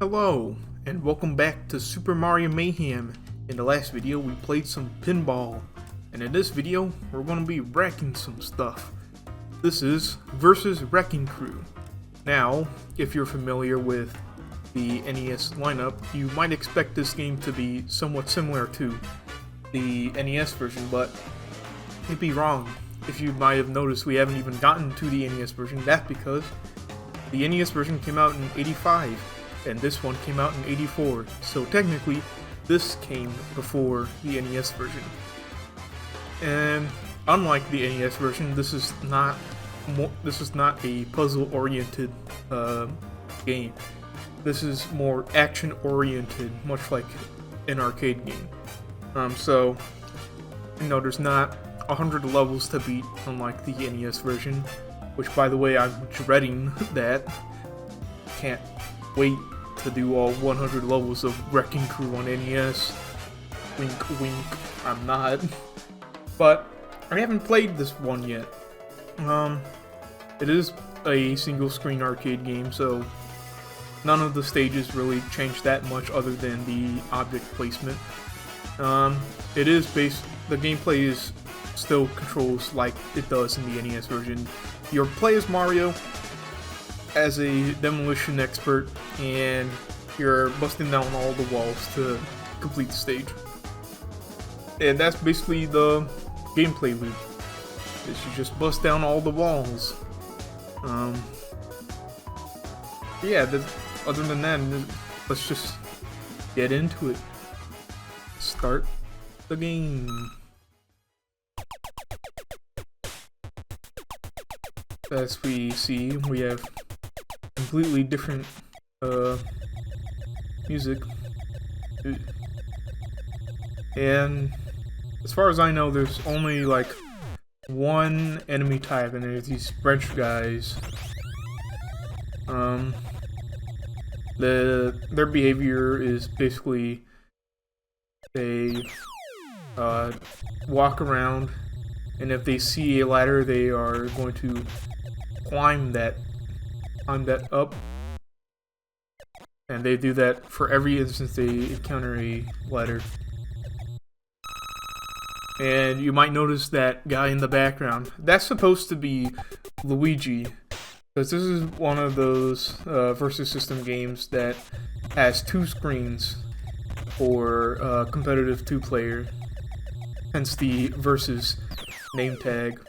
Hello, and welcome back to Super Mario Mayhem. In the last video, we played some pinball, and in this video, we're going to be wrecking some stuff. This is versus Wrecking Crew. Now, if you're familiar with the NES lineup, you might expect this game to be somewhat similar to the NES version, but you'd be wrong. If you might have noticed, we haven't even gotten to the NES version. That's because the NES version came out in '85. And this one came out in '84, so technically this came before the NES version. And unlike the NES version, this is not a puzzle-oriented game. This is more action-oriented, much like an arcade game. So you know, there's not 100 levels to beat, unlike the NES version. Which, by the way, I'm dreading that. Can't wait to do all 100 levels of Wrecking Crew on NES. Wink, wink, I'm not. But I haven't played this one yet. It is a single-screen arcade game, so none of the stages really change that much other than the object placement. The gameplay is still controls like it does in the NES version. You play as Mario as a demolition expert, and you're busting down all the walls to complete the stage. And that's basically the gameplay loop. Is you just bust down all the walls. Other than that, let's just get into it. Start the game. As we see, we have completely different music, and as far as I know, there's only like one enemy type, and there's these French guys. Their behavior is basically they walk around, and if they see a ladder, they are going to climb that up, and they do that for every instance they encounter a ladder. And you might notice that guy in the background. That's supposed to be Luigi, because this is one of those versus system games that has two screens for competitive two-player, hence the versus name tag.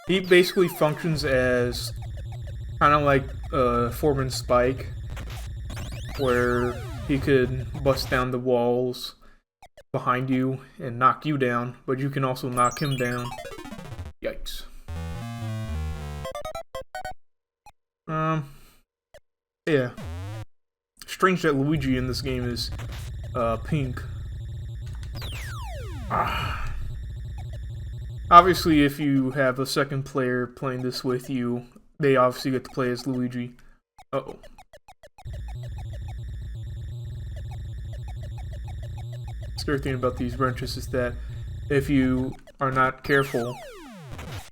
He basically functions as kind of like Foreman Spike, where he could bust down the walls behind you and knock you down, but you can also knock him down. Yikes. Yeah. Strange that Luigi in this game is pink. Obviously, if you have a second player playing this with you, they obviously get to play as Luigi. Uh-oh. Scary thing about these wrenches is that if you are not careful,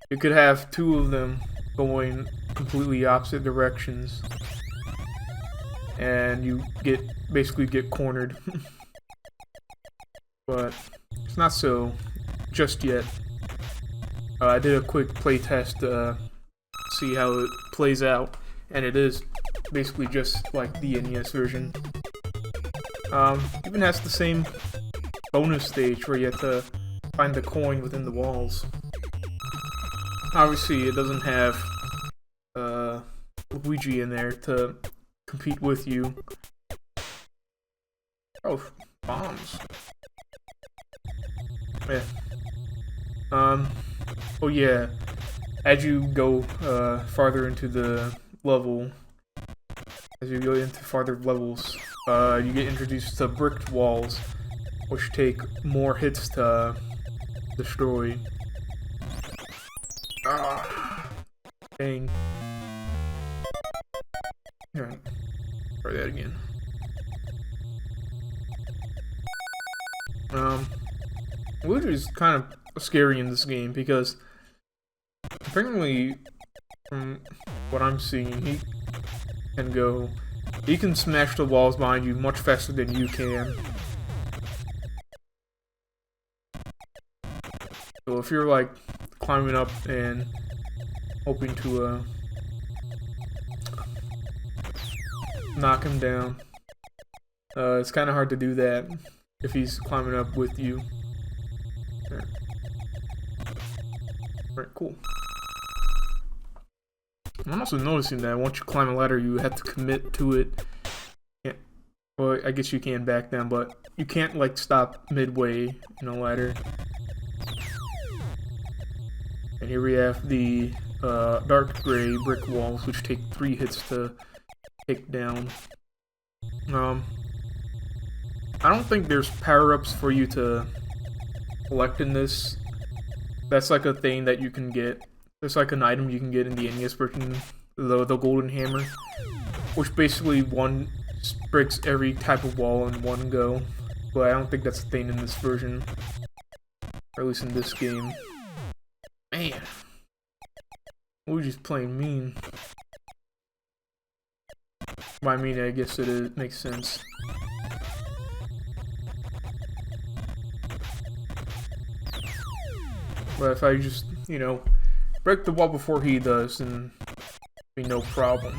you could have two of them going completely opposite directions, and you basically get cornered. But it's not so just yet. I did a quick play test to see how it plays out, and it is basically just like the NES version. Even has the same bonus stage where you have to find the coin within the walls. Obviously, it doesn't have Luigi in there to compete with you. Oh, bombs. Yeah. Oh yeah, as you go farther into the level, as you go into farther levels, you get introduced to bricked walls, which take more hits to destroy. Dang. Alright, try that again. Luigi is kind of scary in this game because apparently, from what I'm seeing, and go. He can smash the walls behind you much faster than you can. So if you're like climbing up and hoping to knock him down, it's kind of hard to do that if he's climbing up with you. Alright, cool. I'm also noticing that once you climb a ladder, you have to commit to it. Well, I guess you can back then, but you can't like stop midway in a ladder. And here we have the dark gray brick walls, which take 3 hits to take down. I don't think there's power-ups for you to collect in this. That's like a thing that you can get. There's like an item you can get in the NES version, the golden hammer, which basically breaks every type of wall in one go. But I don't think that's a thing in this version, or at least in this game. Man, we're just playing mean. By mean, I guess it makes sense. But if I just, you know, break the wall before he does, then be no problem.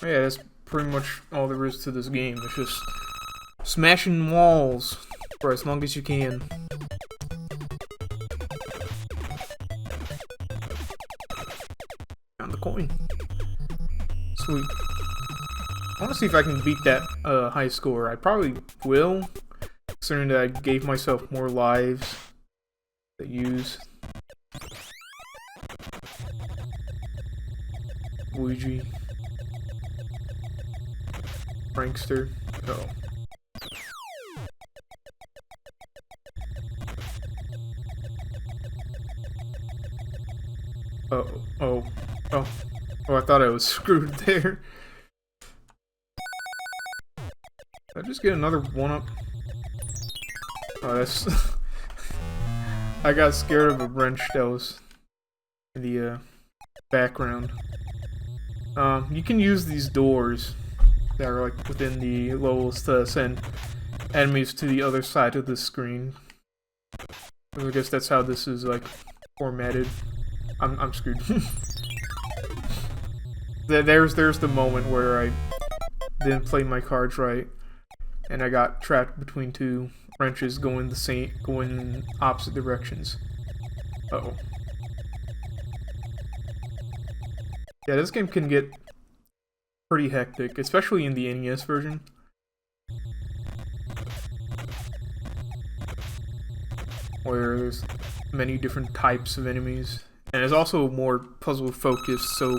Yeah, that's pretty much all there is to this game. It's just smashing walls for as long as you can. Found the coin. Sweet. I want to see if I can beat that high score. I probably will, considering that I gave myself more lives to use. Luigi. Prankster. Oh. Oh, I thought I was screwed there. Did I just get another 1-up? Oh, that's... I got scared of a wrench that was in the background. You can use these doors that are like within the levels to send enemies to the other side of the screen. I guess that's how this is like formatted. I'm screwed. There's the moment where I didn't play my cards right, and I got trapped between 2 wrenches going in opposite directions. Uh-oh. Yeah, this game can get pretty hectic, especially in the NES version. Where there's many different types of enemies. And it's also more puzzle focused, so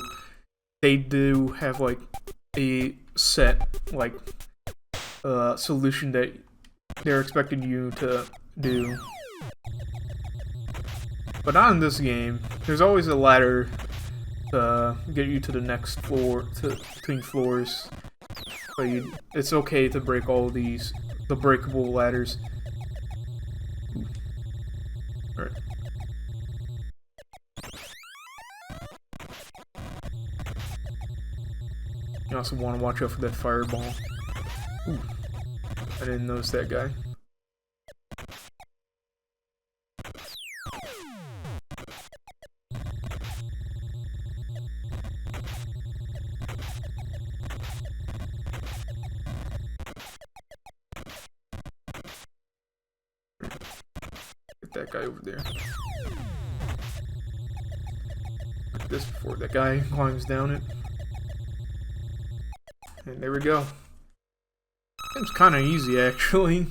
they do have like a set like solution that they're expecting you to do. But not in this game. There's always a ladder to get you to the next floor, between floors. So it's okay to break all the breakable ladders. Alright. You also want to watch out for that fireball. Ooh. I didn't notice that guy. Get that guy over there. Like this before that guy climbs down it. And there we go. It's kind of easy, actually.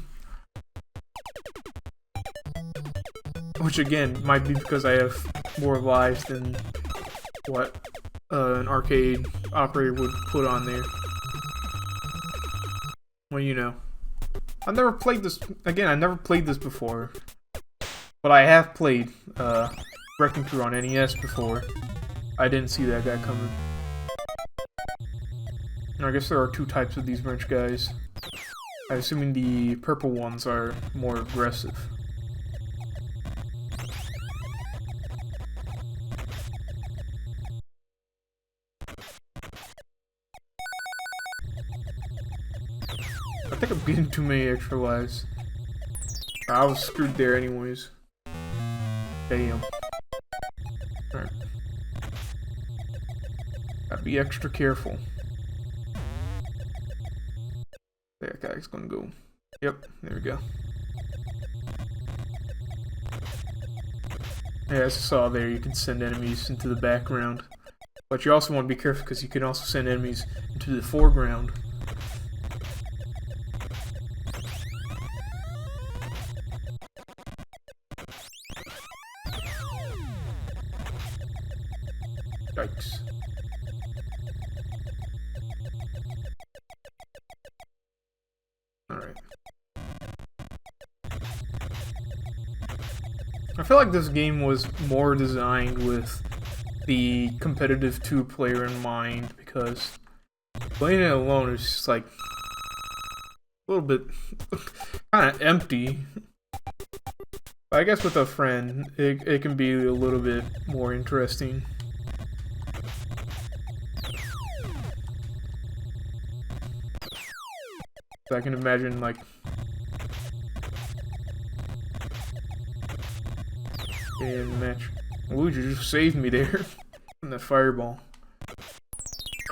Which, again, might be because I have more lives than what an arcade operator would put on there. Well, you know. I've never played this... Again, I've never played this before. But I have played Wrecking Crew on NES before. I didn't see that guy coming. I guess there are 2 types of these wrench guys. I'm assuming the purple ones are more aggressive. I think I'm getting too many extra lives. I was screwed there anyways. Damn. Alright. Gotta be extra careful. That guy's gonna go. Yep, there we go. Yeah, as I saw there, you can send enemies into the background. But you also want to be careful because you can also send enemies into the foreground. Yikes. Alright. I feel like this game was more designed with the competitive two-player in mind, because playing it alone is just like a little bit kind of empty. But I guess with a friend, it can be a little bit more interesting. So I can imagine like in the match. Luigi just saved me there from that fireball.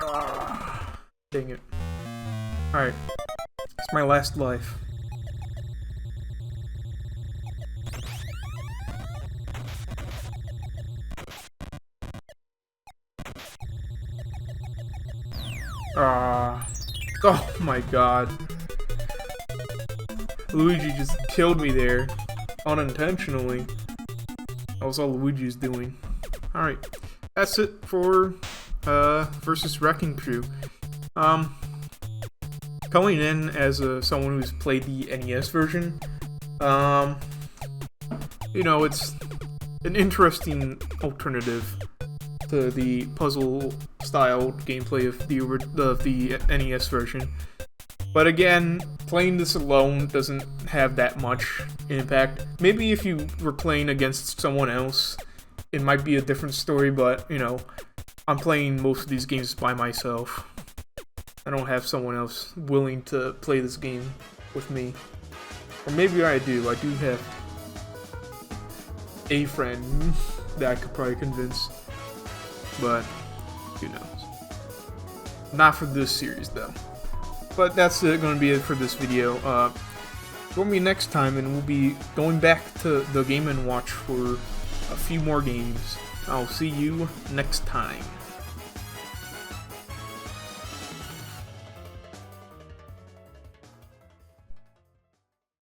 Ah, dang it. Alright. It's my last life. Ah. Oh my god. Luigi just killed me there. Unintentionally. That was all Luigi's doing. Alright. That's it for versus Wrecking Crew. Coming in as someone who's played the NES version, you know, it's an interesting alternative to the puzzle-style gameplay of the NES version. But again, playing this alone doesn't have that much impact. Maybe if you were playing against someone else, it might be a different story, but, you know, I'm playing most of these games by myself. I don't have someone else willing to play this game with me. Or maybe I do. I do have a friend that I could probably convince. But, who knows. Not for this series, though. But that's going to be it for this video. Join me next time, and we'll be going back to the Game & Watch for a few more games. I'll see you next time.